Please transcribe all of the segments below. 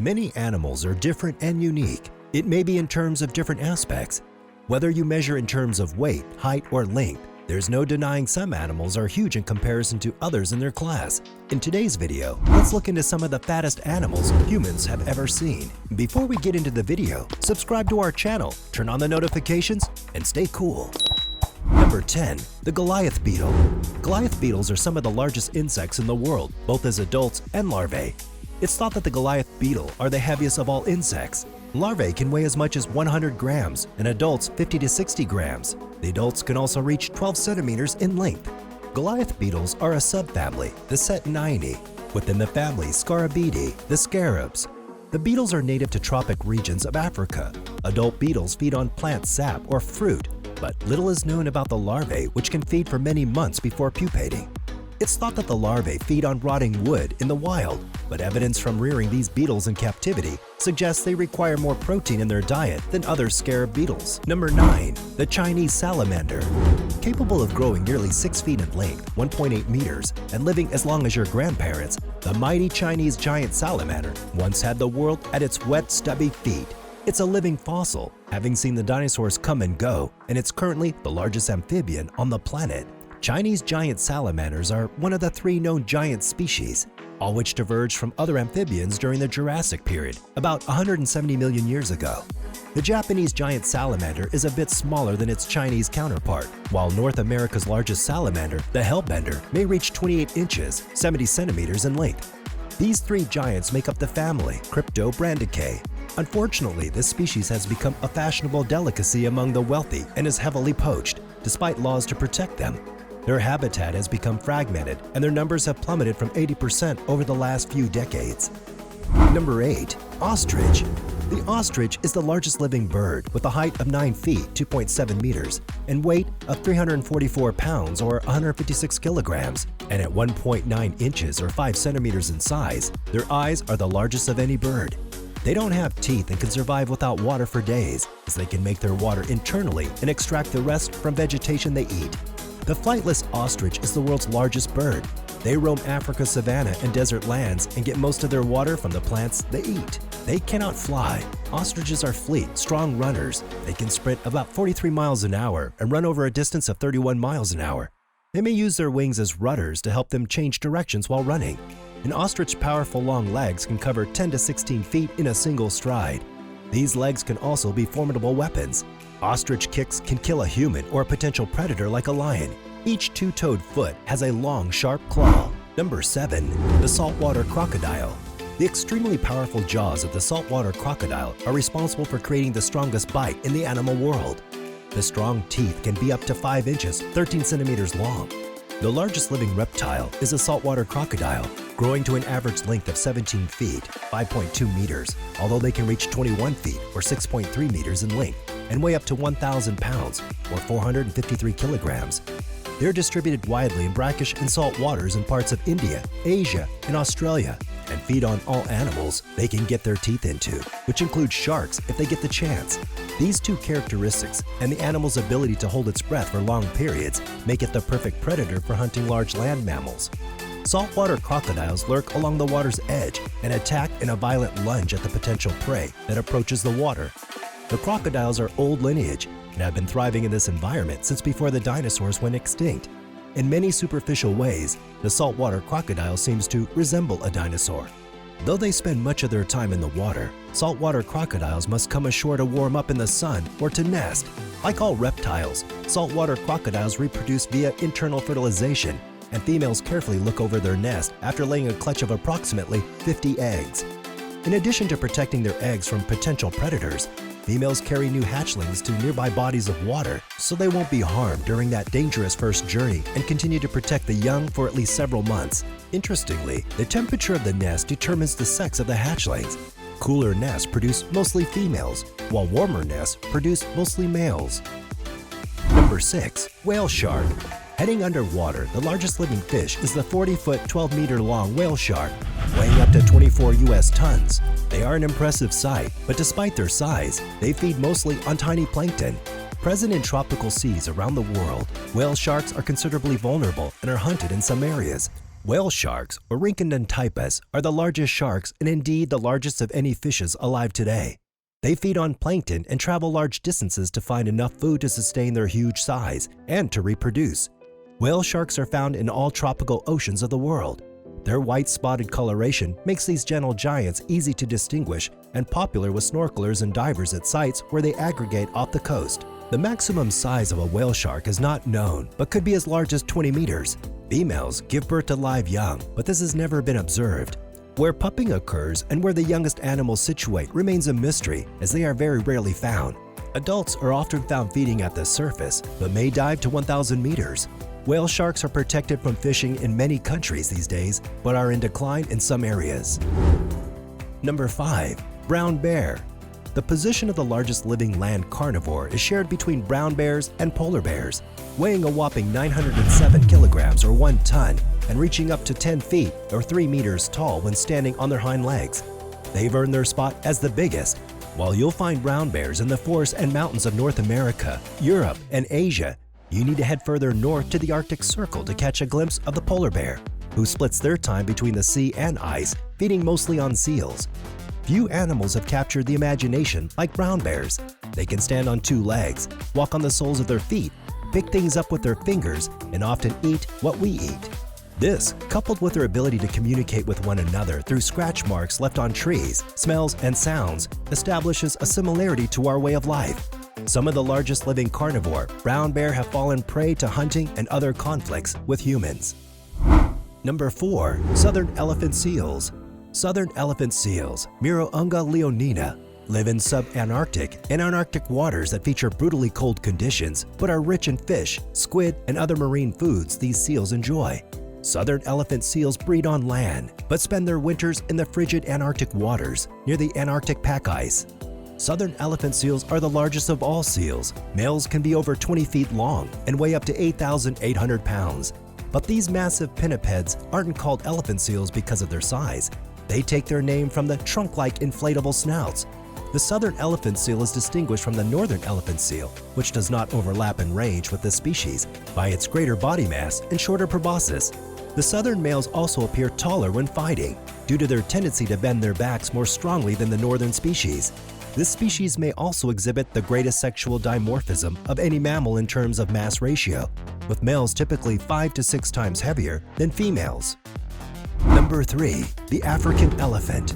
Many animals are different and unique. It may be in terms of different aspects. Whether you measure in terms of weight, height, or length, there's no denying some animals are huge in comparison to others in their class. In today's video, let's look into some of the fattest animals humans have ever seen. Before we get into the video, subscribe to our channel, turn on the notifications, and stay cool. Number 10. The Goliath Beetle. Goliath beetles are some of the largest insects in the world, both as adults and larvae. It's thought that the Goliath beetle are the heaviest of all insects. Larvae can weigh as much as 100 grams and adults 50 to 60 grams. The adults can also reach 12 centimeters in length. Goliath beetles are a subfamily, the Cetinae. Within the family Scarabidae, the scarabs. The beetles are native to tropic regions of Africa. Adult beetles feed on plant sap or fruit, but little is known about the larvae, which can feed for many months before pupating. It's thought that the larvae feed on rotting wood in the wild, but evidence from rearing these beetles in captivity suggests they require more protein in their diet than other scarab beetles. Number 9. The Chinese Salamander. Capable of growing nearly 6 feet in length, 1.8 meters, and living as long as your grandparents, the mighty Chinese giant salamander once had the world at its wet, stubby feet. It's a living fossil, having seen the dinosaurs come and go, and it's currently the largest amphibian on the planet. Chinese giant salamanders are one of the 3 known giant species, all which diverged from other amphibians during the Jurassic period, about 170 million years ago. The Japanese giant salamander is a bit smaller than its Chinese counterpart, while North America's largest salamander, the hellbender, may reach 28 inches, 70 centimeters in length. These 3 giants make up the family Cryptobranchidae. Unfortunately, this species has become a fashionable delicacy among the wealthy and is heavily poached, despite laws to protect them. Their habitat has become fragmented, and their numbers have plummeted from 80% over the last few decades. Number 8. Ostrich. The ostrich is the largest living bird with a height of 9 feet (2.7 meters) and weight of 344 pounds or 156 kilograms, and at 1.9 inches or 5 centimeters in size. Their eyes are the largest of any bird. They don't have teeth and can survive without water for days, as they can make their water internally and extract the rest from vegetation they eat. The flightless ostrich is the world's largest bird. They roam Africa's savanna and desert lands and get most of their water from the plants they eat. They cannot fly. Ostriches are fleet, strong runners. They can sprint about 43 miles an hour and run over a distance of 31 miles an hour. They may use their wings as rudders to help them change directions while running. An ostrich's powerful long legs can cover 10 to 16 feet in a single stride. These legs can also be formidable weapons. Ostrich kicks can kill a human or a potential predator like a lion. Each 2-toed foot has a long, sharp claw. Number 7. The Saltwater Crocodile. The extremely powerful jaws of the saltwater crocodile are responsible for creating the strongest bite in the animal world. The strong teeth can be up to 5 inches, 13 centimeters long. The largest living reptile is a saltwater crocodile, growing to an average length of 17 feet, 5.2 meters, although they can reach 21 feet or 6.3 meters in length and weigh up to 1,000 pounds or 453 kilograms. They're distributed widely in brackish and salt waters in parts of India, Asia, and Australia, and feed on all animals they can get their teeth into, which include sharks if they get the chance. These 2 characteristics and the animal's ability to hold its breath for long periods make it the perfect predator for hunting large land mammals. Saltwater crocodiles lurk along the water's edge and attack in a violent lunge at the potential prey that approaches the water. The crocodiles are old lineage and have been thriving in this environment since before the dinosaurs went extinct. In many superficial ways, the saltwater crocodile seems to resemble a dinosaur. Though they spend much of their time in the water, saltwater crocodiles must come ashore to warm up in the sun or to nest. Like all reptiles, saltwater crocodiles reproduce via internal fertilization, and females carefully look over their nest after laying a clutch of approximately 50 eggs. In addition to protecting their eggs from potential predators, females carry new hatchlings to nearby bodies of water so they won't be harmed during that dangerous first journey and continue to protect the young for at least several months. Interestingly, the temperature of the nest determines the sex of the hatchlings. Cooler nests produce mostly females, while warmer nests produce mostly males. Number 6. Whale shark. Heading underwater, the largest living fish is the 40-foot, 12-meter-long whale shark, weighing up to 24 US tons. They are an impressive sight, but despite their size, they feed mostly on tiny plankton. Present in tropical seas around the world, whale sharks are considerably vulnerable and are hunted in some areas. Whale sharks, or Rhynchodontypus, are the largest sharks and indeed the largest of any fishes alive today. They feed on plankton and travel large distances to find enough food to sustain their huge size and to reproduce. Whale sharks are found in all tropical oceans of the world. Their white spotted coloration makes these gentle giants easy to distinguish and popular with snorkelers and divers at sites where they aggregate off the coast. The maximum size of a whale shark is not known, but could be as large as 20 meters. Females give birth to live young, but this has never been observed. Where pupping occurs and where the youngest animals situate remains a mystery, as they are very rarely found. Adults are often found feeding at the surface, but may dive to 1,000 meters. Whale sharks are protected from fishing in many countries these days, but are in decline in some areas. Number 5. Brown bear. The position of the largest living land carnivore is shared between brown bears and polar bears, weighing a whopping 907 kilograms or 1 ton and reaching up to 10 feet or 3 meters tall when standing on their hind legs. They've earned their spot as the biggest. While you'll find brown bears in the forests and mountains of North America, Europe, and Asia, you need to head further north to the Arctic Circle to catch a glimpse of the polar bear, who splits their time between the sea and ice, feeding mostly on seals. Few animals have captured the imagination like brown bears. They can stand on 2 legs, walk on the soles of their feet, pick things up with their fingers, and often eat what we eat. This, coupled with their ability to communicate with one another through scratch marks left on trees, smells, and sounds, establishes a similarity to our way of life. Some of the largest living carnivore, brown bear, have fallen prey to hunting and other conflicts with humans. Number 4. Southern elephant seals. Southern elephant seals, Mirounga leonina, live in subantarctic and Antarctic waters that feature brutally cold conditions but are rich in fish, squid, and other marine foods these seals enjoy. Southern elephant seals breed on land but spend their winters in the frigid Antarctic waters near the Antarctic pack ice. Southern elephant seals are the largest of all seals. Males can be over 20 feet long and weigh up to 8,800 pounds. But these massive pinnipeds aren't called elephant seals because of their size. They take their name from the trunk-like inflatable snouts. The southern elephant seal is distinguished from the northern elephant seal, which does not overlap in range with this species, by its greater body mass and shorter proboscis. The southern males also appear taller when fighting, due to their tendency to bend their backs more strongly than the northern species. This species may also exhibit the greatest sexual dimorphism of any mammal in terms of mass ratio, with males typically 5 to 6 times heavier than females. Number 3. The African elephant.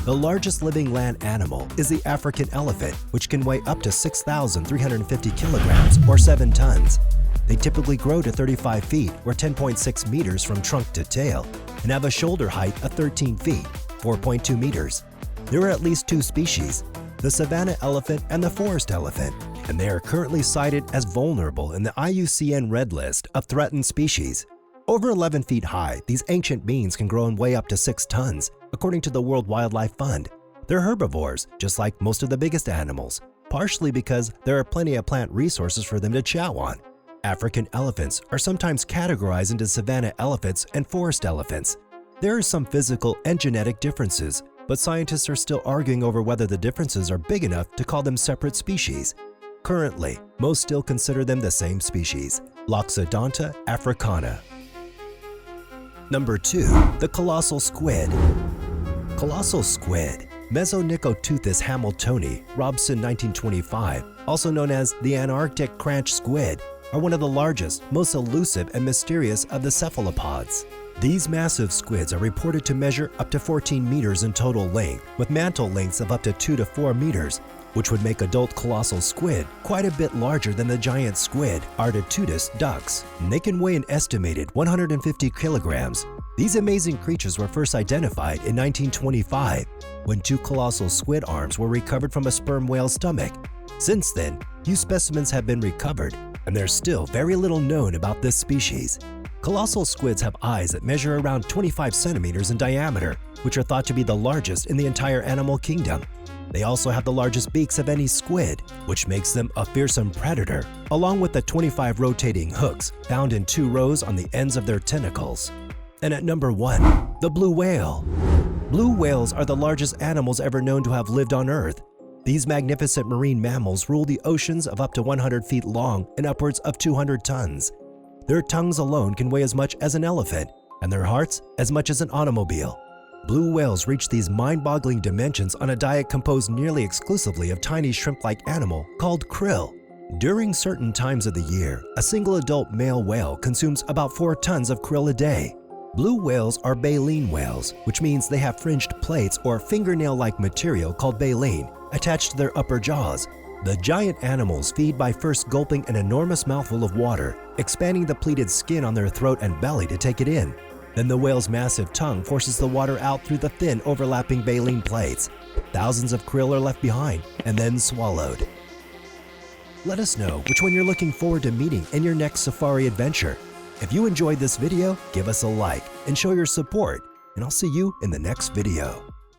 The largest living land animal is the African elephant, which can weigh up to 6,350 kilograms or 7 tons. They typically grow to 35 feet or 10.6 meters from trunk to tail and have a shoulder height of 13 feet, 4.2 meters. There are at least 2 species, the savanna elephant and the forest elephant, and they are currently cited as vulnerable in the IUCN Red List of threatened species. Over 11 feet high, these ancient beings can grow and weigh up to 6 tons, according to the World Wildlife Fund. They're herbivores, just like most of the biggest animals, partially because there are plenty of plant resources for them to chow on. African elephants are sometimes categorized into savanna elephants and forest elephants. There are some physical and genetic differences, but scientists are still arguing over whether the differences are big enough to call them separate species. Currently, most still consider them the same species, Loxodonta africana. Number 2. The Colossal Squid. Colossal Squid, Mesonychoteuthis hamiltoni, Robson 1925, also known as the Antarctic cranch squid, are one of the largest, most elusive, and mysterious of the cephalopods. These massive squids are reported to measure up to 14 meters in total length, with mantle lengths of up to 2 to 4 meters, which would make adult colossal squid quite a bit larger than the giant squid Artitudus ducks. And they can weigh an estimated 150 kilograms. These amazing creatures were first identified in 1925, when 2 colossal squid arms were recovered from a sperm whale's stomach. Since then, few specimens have been recovered, and there's still very little known about this species. Colossal squids have eyes that measure around 25 centimeters in diameter, which are thought to be the largest in the entire animal kingdom. They also have the largest beaks of any squid, which makes them a fearsome predator, along with the 25 rotating hooks found in 2 rows on the ends of their tentacles. And at number 1, the blue whale. Blue whales are the largest animals ever known to have lived on Earth. These magnificent marine mammals rule the oceans of up to 100 feet long and upwards of 200 tons. Their tongues alone can weigh as much as an elephant. and their hearts as much as an automobile. Blue whales reach these mind-boggling dimensions on a diet composed nearly exclusively of tiny shrimp-like animal called krill. During certain times of the year, a single adult male whale consumes about 4 tons of krill a day. Blue whales are baleen whales, which means they have fringed plates or fingernail-like material called baleen attached to their upper jaws. The giant animals feed by first gulping an enormous mouthful of water, expanding the pleated skin on their throat and belly to take it in. Then the whale's massive tongue forces the water out through the thin, overlapping baleen plates. Thousands of krill are left behind and then swallowed. Let us know which one you're looking forward to meeting in your next safari adventure. If you enjoyed this video, give us a like and show your support, and I'll see you in the next video.